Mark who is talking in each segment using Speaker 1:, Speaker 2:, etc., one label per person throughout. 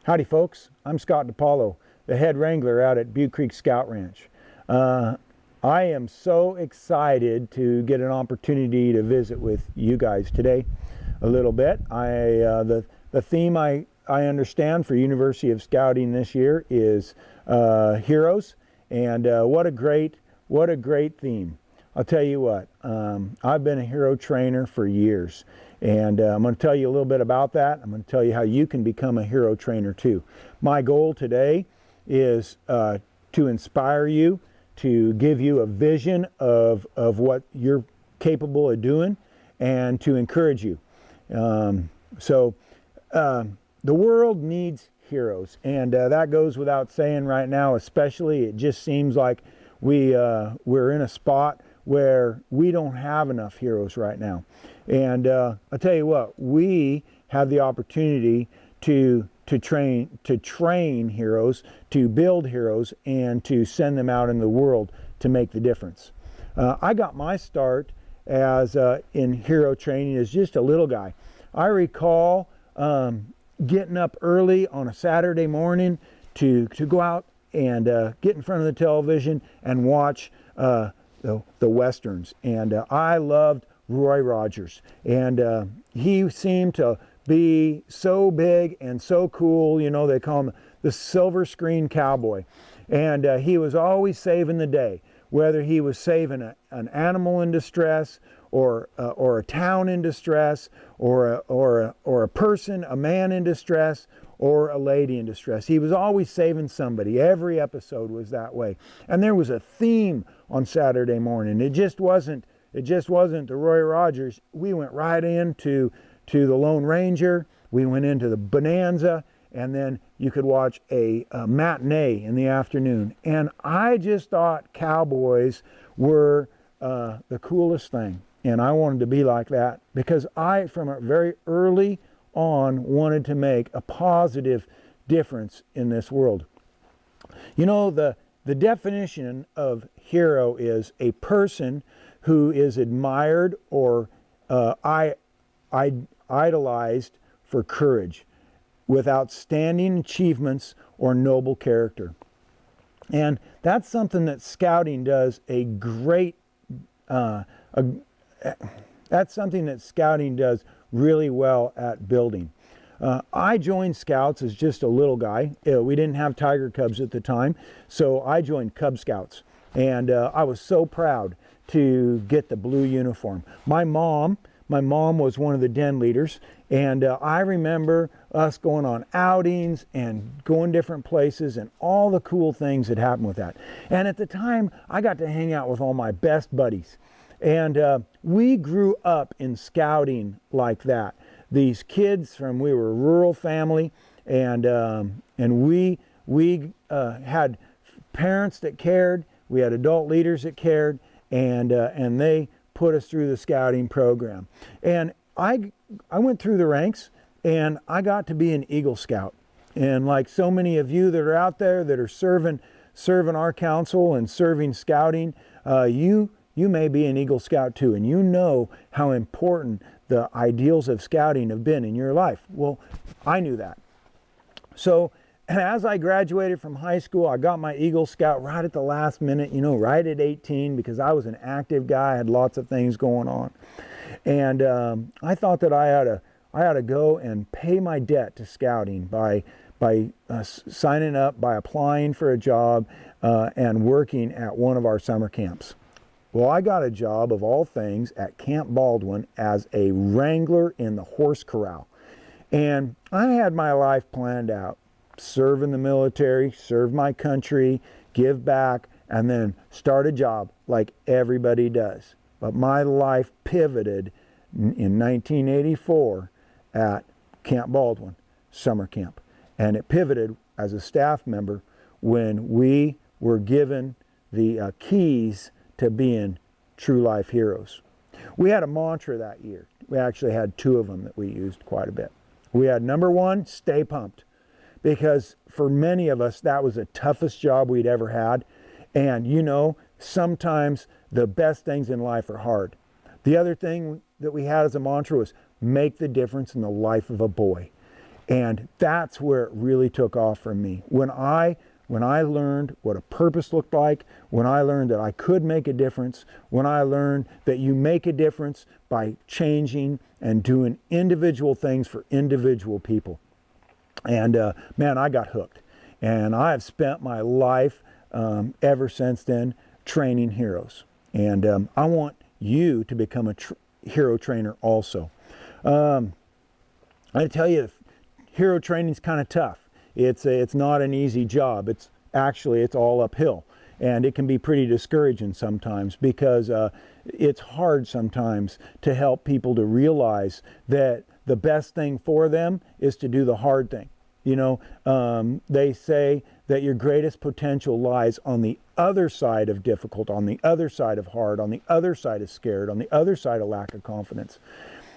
Speaker 1: Howdy folks, I'm Scott DePaolo, the head wrangler out at Butte Creek Scout Ranch. I am so excited to get an opportunity to visit with you guys today a little bit. The theme I understand for University of Scouting this year is heroes, and what a great theme. I'll tell you what, I've been a hero trainer for years, and I'm going to tell you a little bit about that. I'm going to tell you how you can become a hero trainer too. My goal today is to inspire you, to give you a vision of what you're capable of doing, and to encourage you. The world needs heroes, and that goes without saying right now. Especially, it just seems like we're in a spot where we don't have enough heroes right now. And I'll tell you what, we have the opportunity to train heroes, to build heroes, and to send them out in the world to make the difference. I got my start as in hero training as just a little guy. I recall getting up early on a Saturday morning to go out and get in front of the television and watch the Westerns. And I loved Roy Rogers, and he seemed to be so big and so cool. You know, they call him the silver screen cowboy, and he was always saving the day, whether he was saving an animal in distress, or a town in distress, or a person, a man in distress, or a lady in distress. He was always saving somebody. Every episode was that way, and there was a theme on Saturday morning. It just wasn't the Roy Rogers. We went right into the Lone Ranger. We went into the Bonanza, and then you could watch a matinee in the afternoon. And I just thought cowboys were the coolest thing, and I wanted to be like that because I, from a very early on, wanted to make a positive difference in this world. You know, the definition of hero is a person who is admired or idolized for courage, with outstanding achievements or noble character. And that's something that scouting does that's something that scouting does really well at building. I joined Scouts as just a little guy. We didn't have Tiger Cubs at the time, so I joined Cub Scouts, and I was so proud to get the blue uniform. My mom was one of the den leaders, and I remember us going on outings and going different places and all the cool things that happened with that. And at the time, I got to hang out with all my best buddies, and we grew up in scouting like that. These kids we were a rural family, and we had parents that cared. We had adult leaders that cared, and they put us through the scouting program. And I went through the ranks, and I got to be an Eagle Scout. And like so many of you that are out there that are serving our council and serving scouting, you may be an Eagle Scout too, and you know how important the ideals of scouting have been in your life. Well, I knew that. So as I graduated from high school, I got my Eagle Scout right at the last minute, you know, right at 18, because I was an active guy. I had lots of things going on. And I thought that I ought to go and pay my debt to scouting by signing up, by applying for a job, and working at one of our summer camps. Well, I got a job, of all things, at Camp Baldwin as a wrangler in the horse corral. And I had my life planned out. Serve in the military, serve my country, give back, and then start a job like everybody does. But my life pivoted in 1984 at Camp Baldwin summer camp. And it pivoted as a staff member when we were given the keys to being true life heroes. We had a mantra that year. We actually had two of them that we used quite a bit. We had number one, stay pumped. Because for many of us, that was the toughest job we'd ever had. And you know, sometimes the best things in life are hard. The other thing that we had as a mantra was make the difference in the life of a boy. And that's where it really took off for me. When I learned what a purpose looked like, when I learned that I could make a difference, when I learned that you make a difference by changing and doing individual things for individual people. And man, I got hooked. And I have spent my life ever since then training heroes. And I want you to become a hero trainer also. I tell you, hero training is kind of tough. It's not an easy job. It's all uphill, and it can be pretty discouraging sometimes, because it's hard sometimes to help people to realize that the best thing for them is to do the hard thing. You know, they say that your greatest potential lies on the other side of difficult, on the other side of hard, on the other side of scared, on the other side of lack of confidence.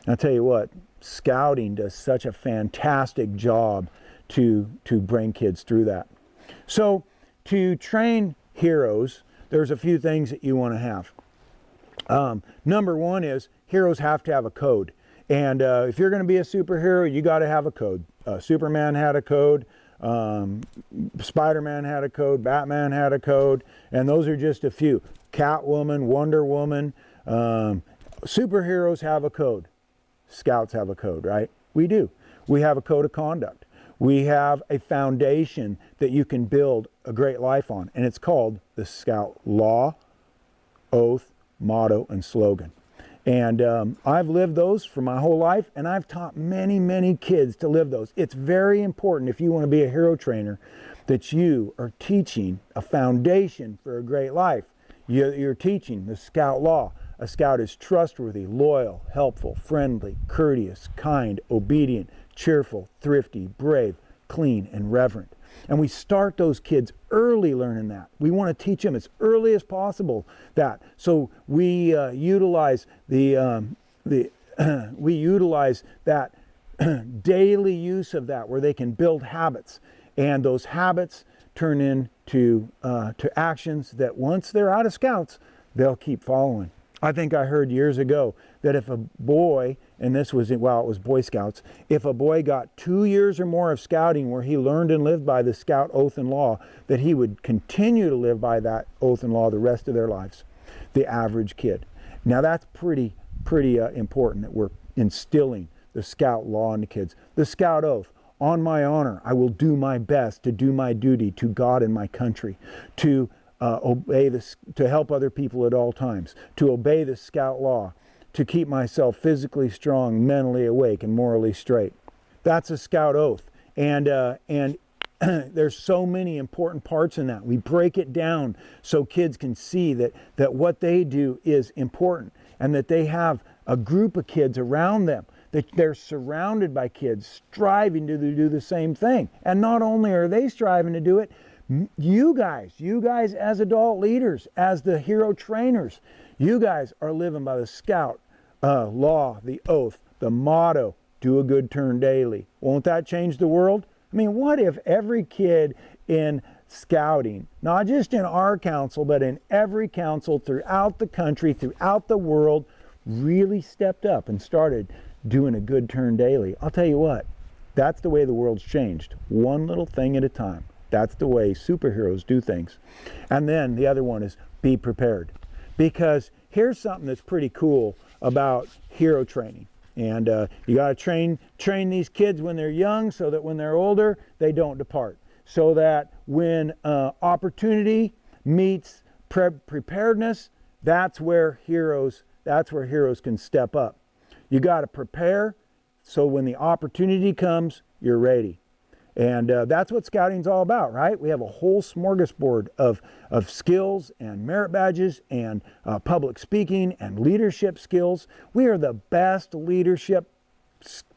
Speaker 1: And I'll tell you what, scouting does such a fantastic job to bring kids through that. So to train heroes, there's a few things that you want to have. Number one is heroes have to have a code. And if you're going to be a superhero, you got to have a code. Superman had a code. Spider-Man had a code. Batman had a code. And those are just a few. Catwoman, Wonder Woman. Superheroes have a code. Scouts have a code, right? We do. We have a code of conduct. We have a foundation that you can build a great life on. And it's called the Scout Law, Oath, Motto, and Slogan. And I've lived those for my whole life, and I've taught many, many kids to live those. It's very important, if you want to be a hero trainer, that you are teaching a foundation for a great life. You're teaching the Scout Law. A scout is trustworthy, loyal, helpful, friendly, courteous, kind, obedient, cheerful, thrifty, brave, clean, and reverent. And we start those kids early learning that. We want to teach them as early as possible that. So we utilize we utilize that daily use of that, where they can build habits, and those habits turn into to actions that once they're out of scouts, they'll keep following. I think I heard years ago that if a boy, and this was while it was Boy Scouts, if a boy got 2 years or more of scouting where he learned and lived by the Scout Oath and Law, that he would continue to live by that oath and law the rest of their lives, the average kid. Now that's pretty important, that we're instilling the Scout Law into kids. The Scout Oath: on my honor, I will do my best to do my duty to God and my country, to to help other people at all times, to obey the Scout Law, to keep myself physically strong, mentally awake, and morally straight. That's a Scout Oath. And there's so many important parts in that. We break it down so kids can see that what they do is important, and that they have a group of kids around them, that they're surrounded by kids striving to do the same thing. And not only are they striving to do it, you guys as adult leaders, as the hero trainers, you guys are living by the Scout Law, the Oath, the motto: do a good turn daily. Won't that change the world? I mean, what if every kid in scouting, not just in our council, but in every council throughout the country, throughout the world, really stepped up and started doing a good turn daily? I'll tell you what, that's the way the world's changed, one little thing at a time. That's the way superheroes do things. And then the other one is be prepared. Because here's something that's pretty cool about hero training. And you got to train these kids when they're young, so that when they're older, they don't depart. So that when opportunity meets preparedness, that's where heroes can step up. You got to prepare, so when the opportunity comes, you're ready. And that's what scouting's all about, right? We have a whole smorgasbord of skills and merit badges and public speaking and leadership skills. We are the best leadership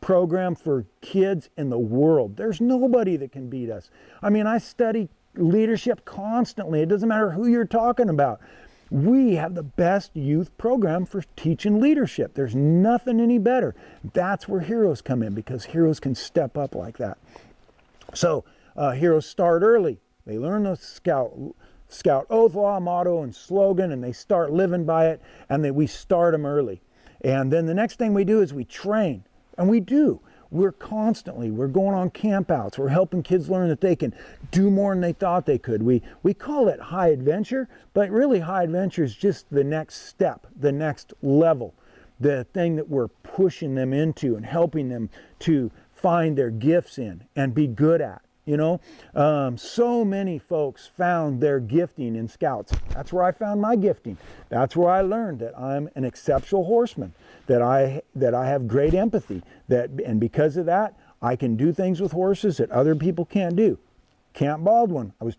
Speaker 1: program for kids in the world. There's nobody that can beat us. I mean, I study leadership constantly. It doesn't matter who you're talking about. We have the best youth program for teaching leadership. There's nothing any better. That's where heroes come in, because heroes can step up like that. So heroes start early. They learn the Scout Oath, Law, Motto, and Slogan, and they start living by it, and we start them early. And then the next thing we do is we train. And we do. we're going on campouts. We're helping kids learn that they can do more than they thought they could. We call it high adventure, but really high adventure is just the next step, the next level, the thing that we're pushing them into and helping them to find their gifts in and be good at. You know, so many folks found their gifting in Scouts. That's where I found my gifting. That's where I learned that I'm an exceptional horseman, that I have great empathy, and because of that, I can do things with horses that other people can't do. Camp Baldwin, I was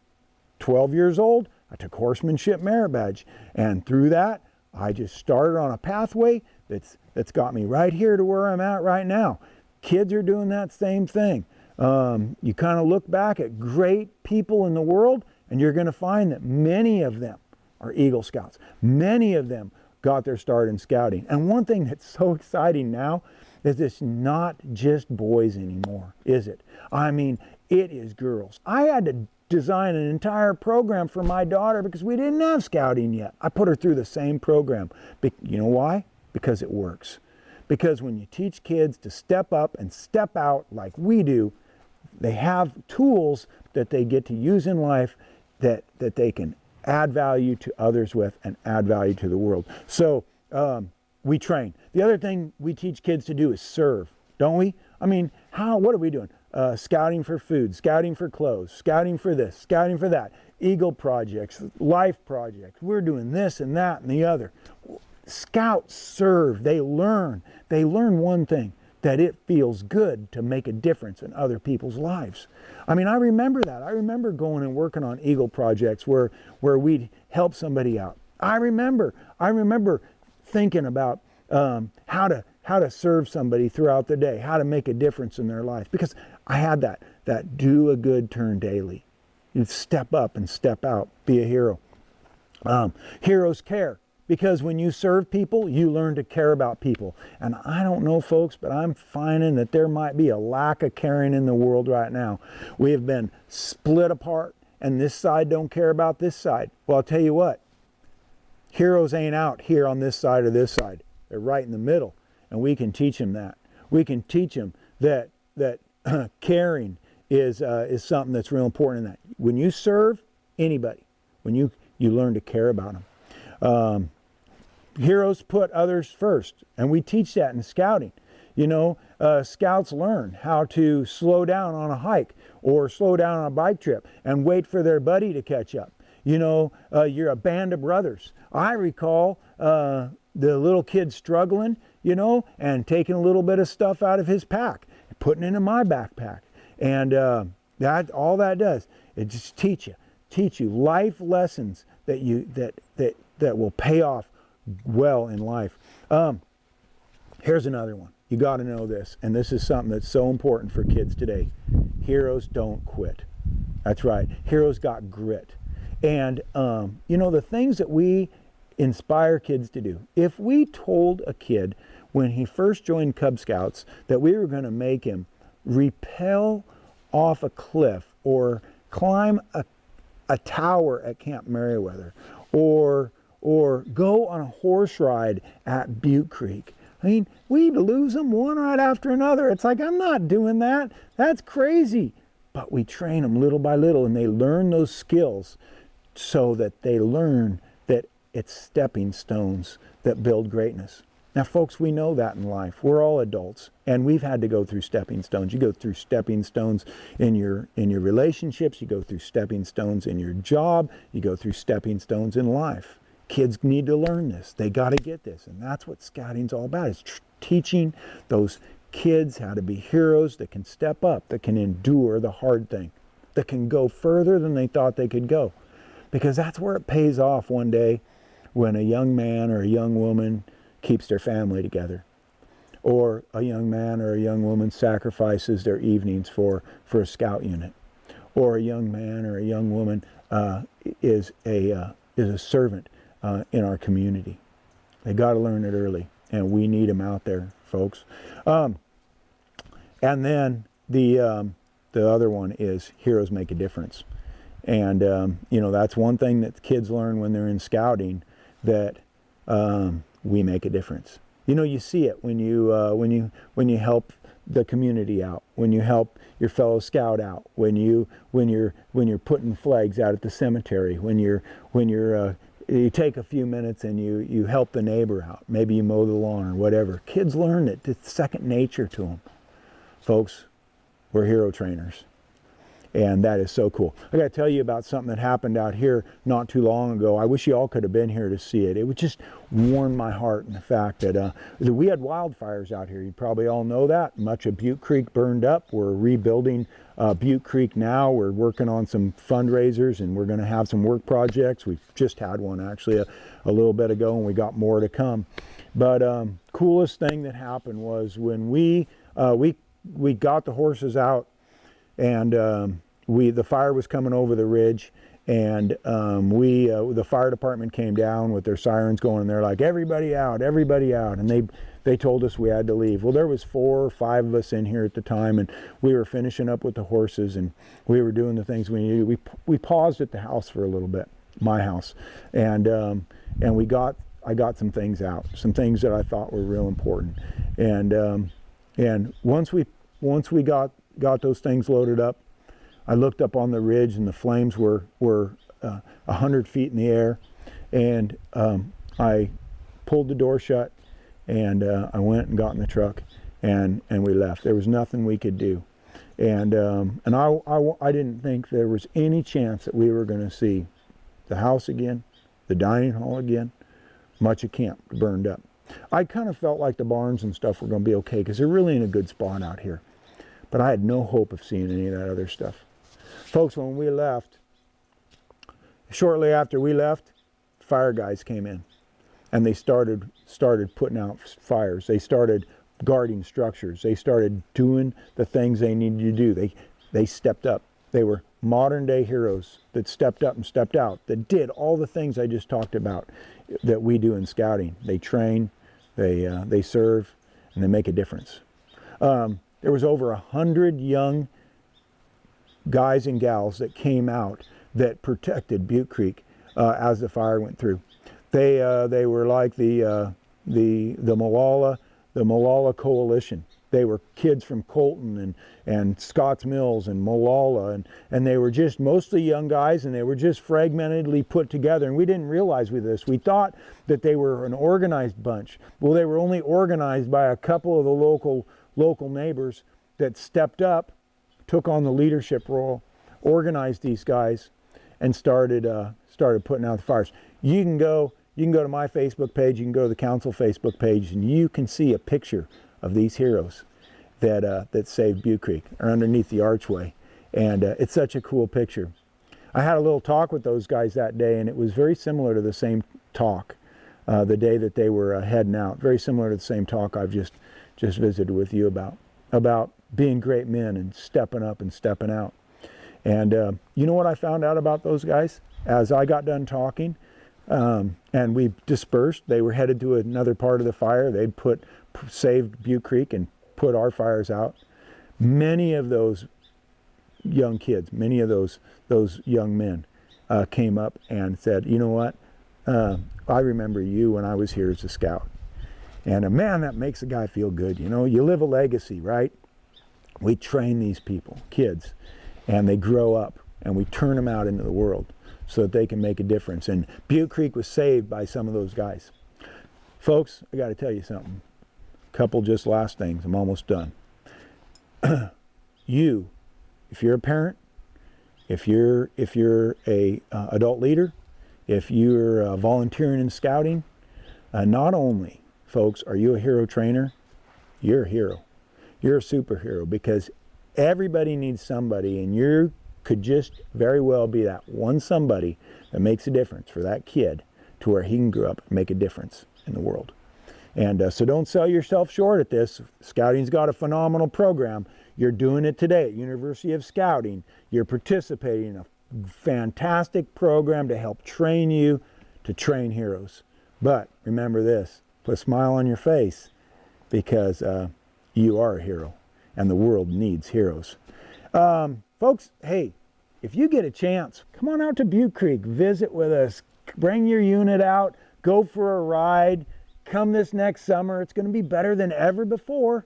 Speaker 1: 12 years old. I took horsemanship merit badge, and through that, I just started on a pathway that's got me right here to where I'm at right now. Kids are doing that same thing. You kind of look back at great people in the world, and you're going to find that many of them are Eagle Scouts. Many of them got their start in scouting. And one thing that's so exciting now is it's not just boys anymore, is it? I mean, it is girls. I had to design an entire program for my daughter because we didn't have scouting yet. I put her through the same program. You know why? Because it works. Because when you teach kids to step up and step out like we do, they have tools that they get to use in life that they can add value to others with and add value to the world. So we train. The other thing we teach kids to do is serve, don't we? I mean, what are we doing? Scouting for food, scouting for clothes, scouting for this, scouting for that, Eagle projects, life projects. We're doing this and that and the other. Scouts serve. They learn. They learn one thing, that it feels good to make a difference in other people's lives. I mean, I remember that. I remember going and working on Eagle projects where we'd help somebody out. I remember thinking about how to serve somebody throughout the day, how to make a difference in their life, because I had that do a good turn daily. You step up and step out, be a hero. Heroes care. Because when you serve people, you learn to care about people. And I don't know, folks, but I'm finding that there might be a lack of caring in the world right now. We have been split apart, and this side don't care about this side. Well, I'll tell you what. Heroes ain't out here on this side or this side. They're right in the middle, and we can teach them that. We can teach them that caring is something that's real important in that. When you serve anybody, when you learn to care about them. Heroes put others first, and we teach that in scouting. You know, scouts learn how to slow down on a hike or slow down on a bike trip and wait for their buddy to catch up. You know, you're a band of brothers. I recall the little kid struggling, you know, and taking a little bit of stuff out of his pack, putting it in my backpack. And all that does, it just teach you life lessons that will pay off well in life. Here's another one. You got to know this, and this is something that's so important for kids today. Heroes don't quit. That's right. Heroes got grit. And you know, the things that we inspire kids to do. If we told a kid when he first joined Cub Scouts that we were going to make him rappel off a cliff or climb a tower at Camp Merriweather or go on a horse ride at Butte Creek, I mean, we'd lose them one right after another. It's like, I'm not doing that. That's crazy. But we train them little by little, and they learn those skills so that they learn that it's stepping stones that build greatness. Now, folks, we know that in life. We're all adults, and we've had to go through stepping stones. You go through stepping stones in your relationships. You go through stepping stones in your job. You go through stepping stones in life. Kids need to learn this. They got to get this, and that's what scouting's all about, is teaching those kids how to be heroes that can step up, that can endure the hard thing, that can go further than they thought they could go. Because that's where it pays off one day, when a young man or a young woman keeps their family together, or a young man or a young woman sacrifices their evenings for a scout unit, or a young man or a young woman is a servant in our community. They got to learn it early, and we need them out there, folks. And then the other one is heroes make a difference. And you know, that's one thing that kids learn when they're in scouting, that we make a difference. You know, you see it when you help the community out, when you help your fellow scout out, when you're putting flags out at the cemetery, when you take a few minutes and you help the neighbor out, maybe you mow the lawn or whatever. Kids learn it. It's second nature to them. Folks, we're hero trainers. And that is so cool. I got to tell you about something that happened out here not too long ago. I wish you all could have been here to see it. It would just warm my heart in the fact that we had wildfires out here. You probably all know that. Much of Butte Creek burned up. We're rebuilding Butte Creek now. We're working on some fundraisers, and we're going to have some work projects. We've just had one actually a little bit ago, and we got more to come. But coolest thing that happened was when we got the horses out, and the fire was coming over the ridge, and the fire department came down with their sirens going, and they're like, everybody out, and they told us we had to leave. Well, there was 4 or 5 of us in here at the time, and we were finishing up with the horses, and we were doing the things we needed. We paused at the house for a little bit, my house, and I got some things out, some things that I thought were real important, and once we got those things loaded up, I looked up on the ridge, and the flames were 100 feet in the air, and I pulled the door shut, and I went and got in the truck, and we left. There was nothing we could do, and I didn't think there was any chance that we were going to see the house again, the dining hall again, much of camp burned up. I kind of felt like the barns and stuff were going to be okay because they're really in a good spot out here. But I had no hope of seeing any of that other stuff. Folks, when we left, shortly after we left, fire guys came in, and they started putting out fires. They started guarding structures. They started doing the things they needed to do. They stepped up. They were modern day heroes that stepped up and stepped out, that did all the things I just talked about that we do in scouting. They train, they serve, and they make a difference. There was over 100 young guys and gals that came out that protected Butte Creek as the fire went through. They were like the Molalla Coalition. They were kids from Colton and Scotts Mills and Molalla, and they were just mostly young guys, and they were just fragmentedly put together, and we didn't realize with this. We thought that they were an organized bunch. Well, they were only organized by a couple of the local neighbors that stepped up, took on the leadership role, organized these guys, and started putting out the fires. You can go to my Facebook page, you can go to the council Facebook page, and you can see a picture of these heroes that saved Butte Creek, or underneath the archway, and it's such a cool picture. I had a little talk with those guys that day, and it was very similar to the same talk the day that they were heading out. Very similar to the same talk I've just visited with you about being great men and stepping up and stepping out. And you know what I found out about those guys? As I got done talking, and we dispersed, they were headed to another part of the fire. They'd saved Butte Creek and put our fires out. Many of those young kids, many of those young men came up and said, you know what, I remember you when I was here as a scout. And man, that makes a guy feel good. You know, you live a legacy, right? We train these people, kids, and they grow up, and we turn them out into the world so that they can make a difference. And Butte Creek was saved by some of those guys. Folks, I got to tell you something. A couple just last things. I'm almost done. You, if you're a parent, if you're a adult leader, if you're volunteering in scouting, not only, folks, are you a hero trainer, you're a hero. You're a superhero, because everybody needs somebody, and you could just very well be that one somebody that makes a difference for that kid to where he can grow up and make a difference in the world. And so don't sell yourself short at this. Scouting's got a phenomenal program. You're doing it today at University of Scouting. You're participating in a fantastic program to help train you to train heroes. But remember this, put a smile on your face, because you are a hero, and the world needs heroes. Folks, hey, if you get a chance, come on out to Butte Creek, visit with us, bring your unit out, go for a ride, come this next summer. It's going to be better than ever before.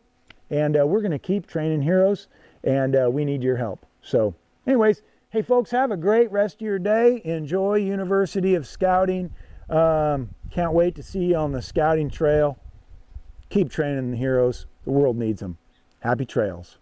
Speaker 1: and we're going to keep training heroes, and we need your help. So anyways, hey folks, have a great rest of your day. Enjoy University of Scouting. Can't wait to see you on the scouting trail. Keep training the heroes. The world needs them. Happy trails.